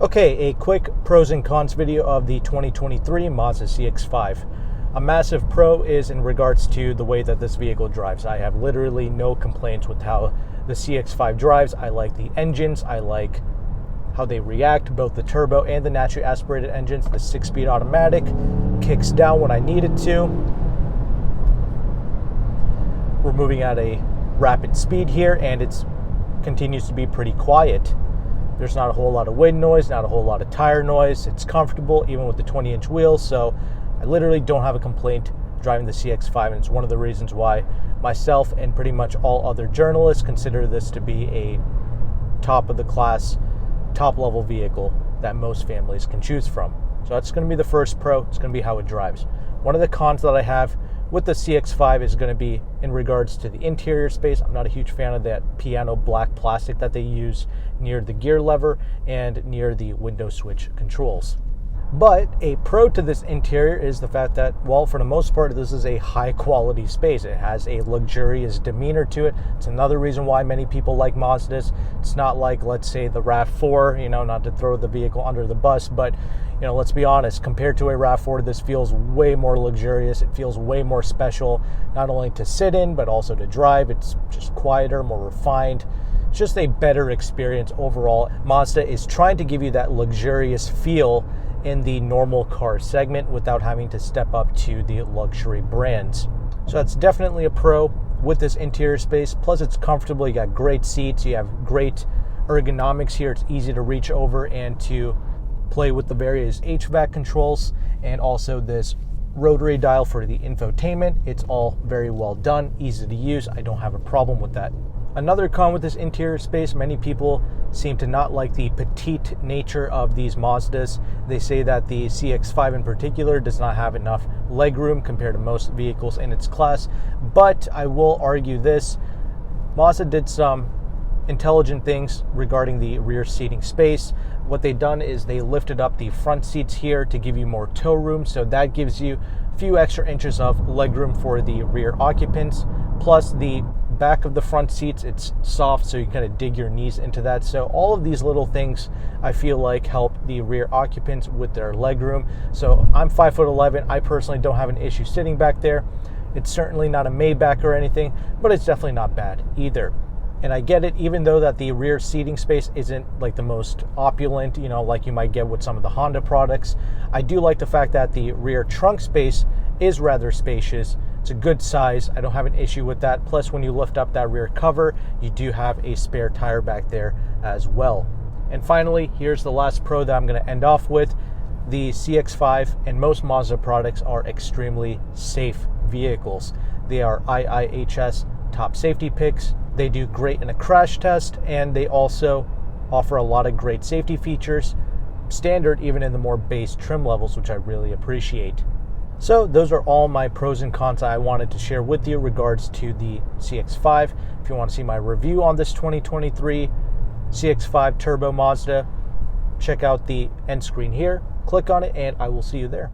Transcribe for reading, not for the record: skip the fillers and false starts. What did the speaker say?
Okay, a quick pros and cons video of the 2023 Mazda CX-5. A massive pro is in regards to the way that this vehicle drives. I have literally no complaints with how the CX-5 drives. I like the engines. I like how they react, both the turbo and the naturally aspirated engines. The 6-speed automatic kicks down when I need it to. We're moving at a rapid speed here, and it continues to be pretty quiet. There's not a whole lot of wind noise, not a whole lot of tire noise. It's comfortable, even with the 20-inch wheels, so I literally don't have a complaint driving the CX-5, and it's one of the reasons why myself and pretty much all other journalists consider this to be a top-of-the-class, top-level vehicle that most families can choose from. So that's going to be the first pro. It's going to be how it drives. One of the cons that I have with the CX-5 is going to be in regards to the interior space. I'm not a huge fan of that piano black plastic that they use near the gear lever and near the window switch controls. But a pro to this interior is the fact that, well, for the most part, this is a high quality space. It has a luxurious demeanor to it. It's another reason why many people like Mazdas. It's not like, let's say, the RAV4, not to throw the vehicle under the bus, but let's be honest, compared to a RAV4, this feels way more luxurious. It feels way more special, not only to sit in, but also to drive. It's just quieter, more refined. It's just a better experience overall. Mazda is trying to give you that luxurious feel in the normal car segment without having to step up to the luxury brands. So that's definitely a pro with this interior space. Plus, it's comfortable. You got great seats. You have great ergonomics here. It's easy to reach over and to play with the various HVAC controls, and also this rotary dial for the infotainment. It's all very well done, easy to use. I don't have a problem with that. Another con with this interior space, many people seem to not like the petite nature of these Mazdas. They say that the CX-5 in particular does not have enough legroom compared to most vehicles in its class. But I will argue this, Mazda did some intelligent things regarding the rear seating space. What they've done is they lifted up the front seats here to give you more toe room, so that gives you a few extra inches of legroom for the rear occupants. Plus, the back of the front seats, it's soft, so you kind of dig your knees into that. So all of these little things I feel like help the rear occupants with their legroom. So I'm 5'11". I personally don't have an issue sitting back there. It's certainly not a Maybach or anything, but it's definitely not bad either. And I get it, even though that the rear seating space isn't like the most opulent, like you might get with some of the Honda products. I do like the fact that the rear trunk space is rather spacious. It's a good size. I don't have an issue with that. Plus, when you lift up that rear cover, you do have a spare tire back there as well. And finally, here's the last pro that I'm going to end off with. The CX-5 and most Mazda products are extremely safe vehicles. They are IIHS top safety picks. They do great in a crash test, and they also offer a lot of great safety features, standard even in the more base trim levels, which I really appreciate. So those are all my pros and cons I wanted to share with you in regards to the CX-5. If you want to see my review on this 2023 CX-5 Turbo Mazda, check out the end screen here. Click on it, and I will see you there.